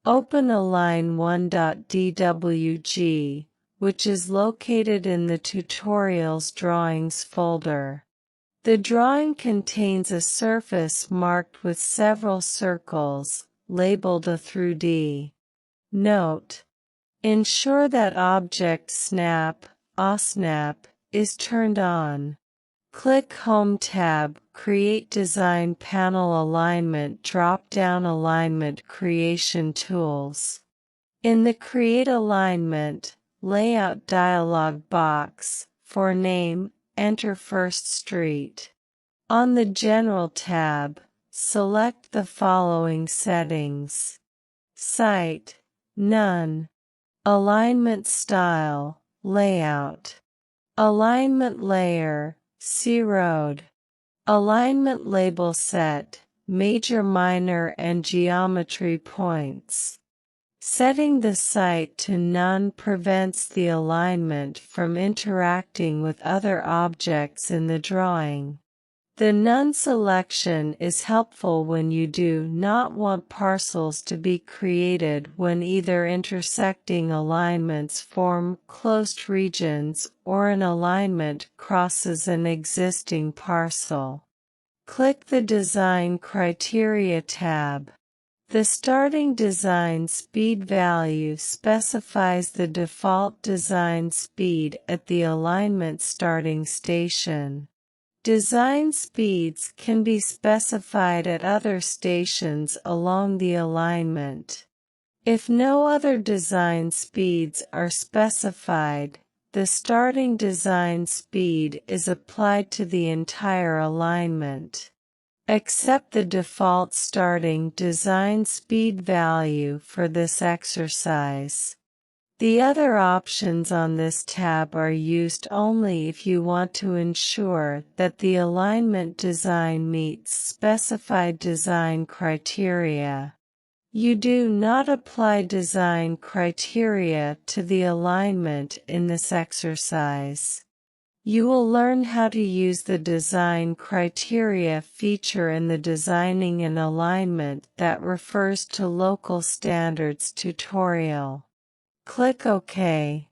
Open align1.dwg, which is located in the Tutorials Drawings folder. The drawing contains a surface marked with several circles, labeled A through D. Note: ensure that Object Snap, OSnap, is turned on. Click Home tab, Create Design Panel Alignment drop-down Alignment Creation Tools. In the Create Alignment, Layout dialog box, for name, enter First Street. On the General tab, select the following settings. Site, None. Alignment Style, Layout. Alignment Layer, C-Road. Alignment Label Set, Major, Minor and Geometry Points. Setting the site to None prevents the alignment from interacting with other objects in the drawing. The None selection is helpful when you do not want parcels to be created when either intersecting alignments form closed regions or an alignment crosses an existing parcel. Click the Design Criteria tab. The starting design speed value specifies the default design speed at the alignment starting station. Design speeds can be specified at other stations along the alignment. If no other design speeds are specified, the starting design speed is applied to the entire alignment. Accept the default starting design speed value for this exercise. The other options on this tab are used only if you want to ensure that the alignment design meets specified design criteria. You do not apply design criteria to the alignment in this exercise. You will learn how to use the design criteria feature in the Designing an Alignment that refers to local standards tutorial. Click OK.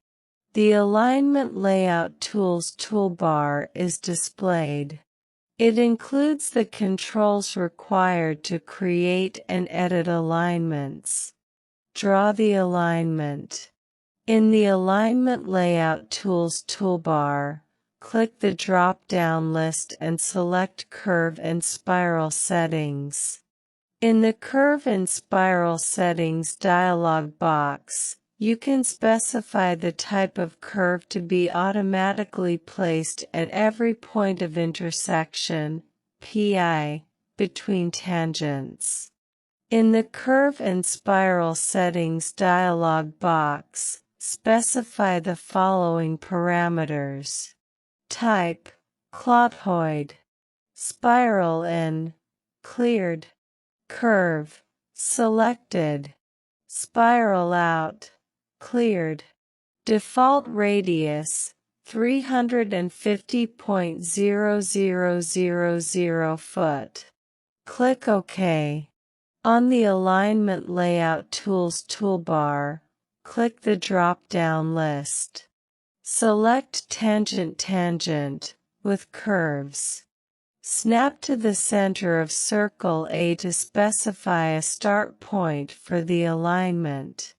The Alignment Layout Tools toolbar is displayed. It includes the controls required to create and edit alignments. Draw the alignment. In the Alignment Layout Tools toolbar, click the drop-down list and select Curve and Spiral Settings. In the Curve and Spiral Settings dialog box, you can specify the type of curve to be automatically placed at every point of intersection, PI, between tangents. In the Curve and Spiral Settings dialog box, specify the following parameters. Type, Clothoid. Spiral in, Cleared. Curve, Selected. Spiral out, Cleared. Default radius, 350.0000 foot. Click OK. On the Alignment Layout Tools toolbar, click the drop-down list. Select Tangent with curves. Snap to the center of circle A to specify a start point for the alignment.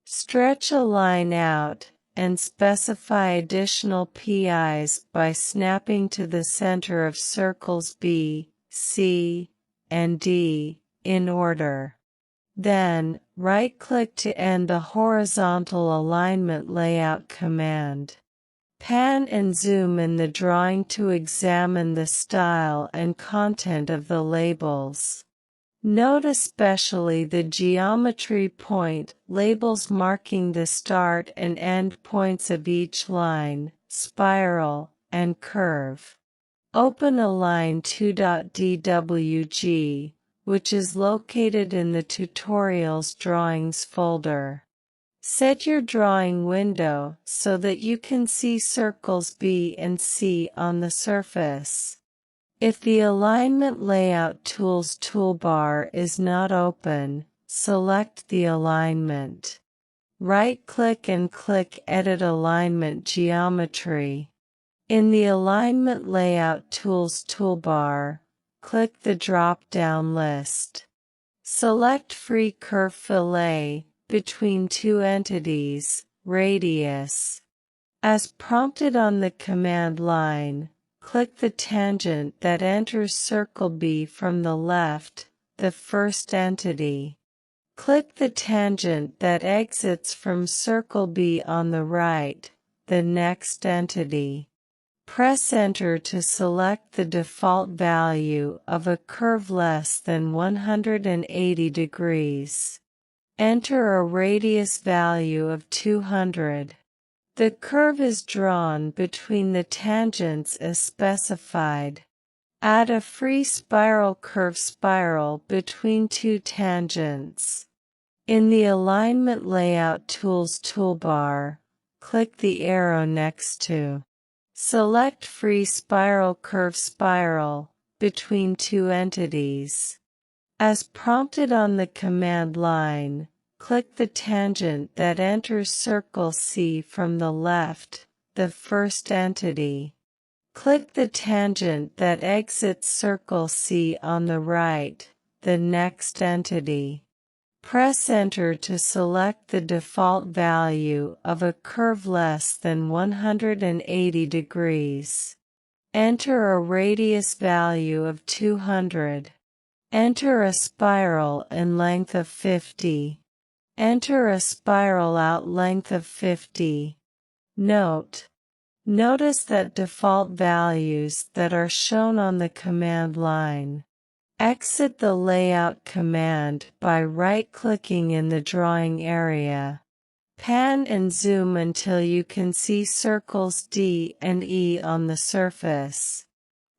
Stretch a line out and specify additional PIs by snapping to the center of circles B, C, and D, in order. Then, right-click to end the horizontal alignment layout command. Pan and zoom in the drawing to examine the style and content of the labels. Note especially the geometry point labels marking the start and end points of each line, spiral, and curve. Open Align2.dwg, which is located in the Tutorials Drawings folder. Set your drawing window so that you can see circles B and C on the surface. If the Alignment Layout Tools toolbar is not open, select the alignment. Right-click and click Edit Alignment Geometry. In the Alignment Layout Tools toolbar, click the drop-down list. Select Free Curve Fillet between two entities, radius. As prompted on the command line, click the tangent that enters Circle B from the left, the first entity. Click the tangent that exits from Circle B on the right, the next entity. Press Enter to select the default value of a curve less than 180 degrees. Enter a radius value of 200. The curve is drawn between the tangents as specified. Add a free spiral curve spiral between two tangents. In the Alignment Layout Tools toolbar, click the arrow next to. Select Free Spiral Curve Spiral between two entities. As prompted on the command line, click the tangent that enters Circle C from the left, the first entity. Click the tangent that exits Circle C on the right, the next entity. Press Enter to select the default value of a curve less than 180 degrees. Enter a radius value of 200. Enter a spiral in length of 50. Enter a spiral out length of 50. Notice that default values that are shown on the command line. Exit the Layout command by right-clicking in the drawing area. Pan and zoom until you can see circles D and E on the surface.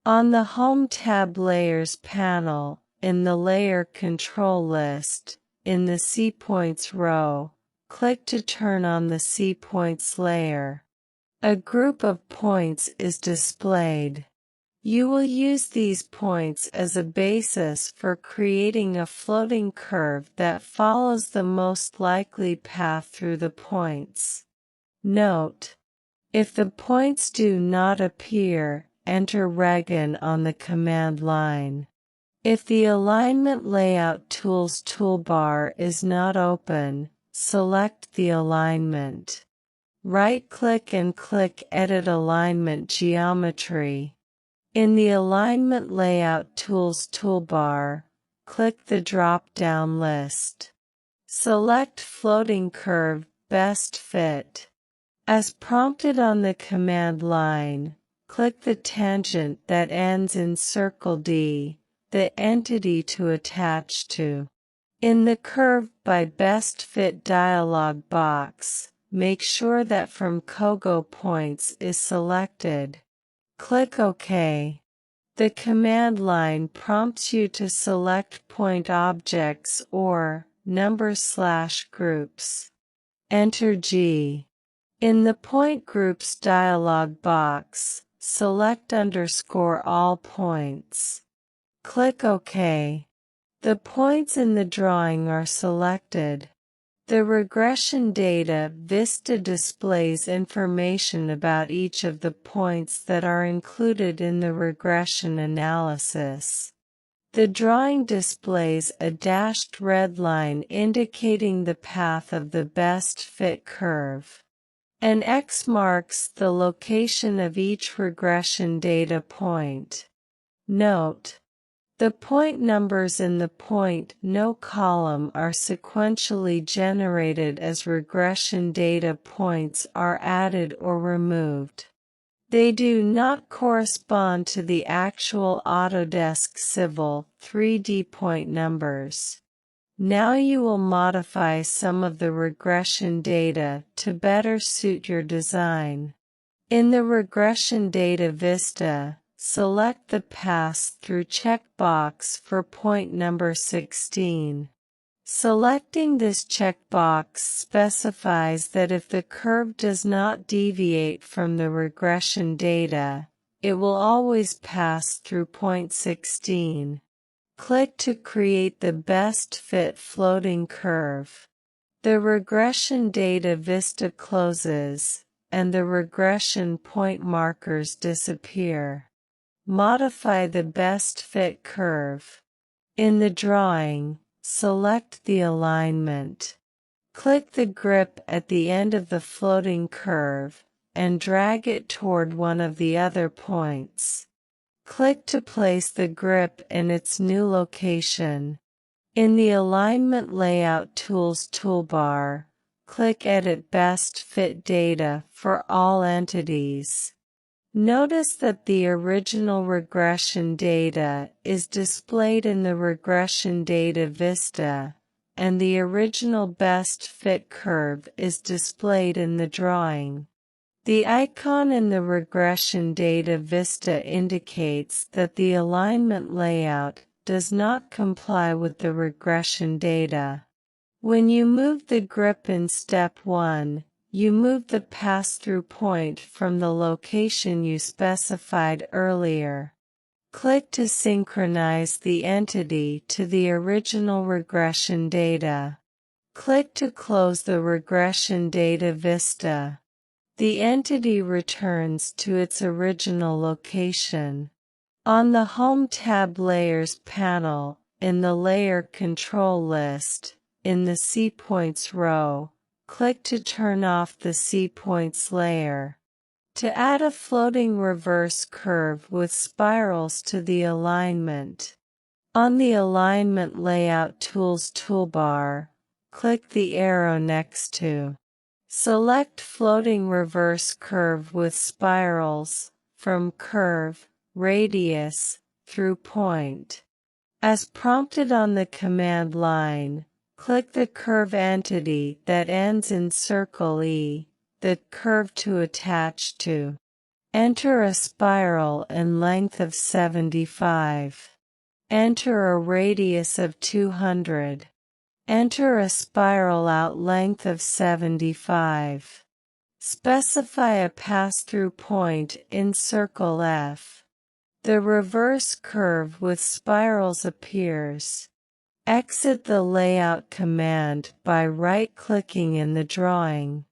On the Home tab Layers panel, in the Layer Control list, in the C-Points row, click to turn on the C-Points layer. A group of points is displayed. You will use these points as a basis for creating a floating curve that follows the most likely path through the points. Note: if the points do not appear, enter Regen on the command line. If the Alignment Layout Tools toolbar is not open, select the alignment. Right-click and click Edit Alignment Geometry. In the Alignment Layout Tools toolbar, click the drop-down list. Select Floating Curve Best Fit. As prompted on the command line, click the tangent that ends in Circle D, the entity to attach to. In the Curve by Best Fit dialog box, make sure that From Cogo Points is selected. Click OK. The command line prompts you to select point objects or number/groups. Enter G. In the Point Groups dialog box, select _all points. Click OK. The points in the drawing are selected. The Regression Data Vista displays information about each of the points that are included in the regression analysis. The drawing displays a dashed red line indicating the path of the best fit curve. An X marks the location of each regression data point. Note: the point numbers in the Point No column are sequentially generated as regression data points are added or removed. They do not correspond to the actual Autodesk Civil 3D point numbers. Now you will modify some of the regression data to better suit your design. In the Regression Data Vista, select the Pass Through checkbox for point number 16. Selecting this checkbox specifies that if the curve does not deviate from the regression data, it will always pass through point 16. Click to create the best fit floating curve. The regression data vista closes, and the regression point markers disappear. Modify the best fit curve. In the drawing, select the alignment. Click the grip at the end of the floating curve, and drag it toward one of the other points. Click to place the grip in its new location. In the Alignment Layout Tools toolbar, click Edit Best Fit Data for all entities. Notice that the original regression data is displayed in the Regression Data Vista, and the original best fit curve is displayed in the drawing. The icon in the Regression Data Vista indicates that the alignment layout does not comply with the regression data. When you move the grip in Step 1, you move the pass-through point from the location you specified earlier. Click to synchronize the entity to the original regression data. Click to close the Regression Data Vista. The entity returns to its original location. On the Home tab Layers panel, in the Layer Control list, in the C-Points row, click to turn off the C-Points layer. To add a floating reverse curve with spirals to the alignment. On the Alignment Layout Tools toolbar, click the arrow next to. Select Floating Reverse Curve with Spirals, from Curve, Radius, through Point. As prompted on the command line, click the curve entity that ends in circle E, the curve to attach to. Enter a spiral in length of 75. Enter a radius of 200. Enter a spiral out length of 75. Specify a pass-through point in circle F. The reverse curve with spirals appears. Exit the layout command by right-clicking in the drawing.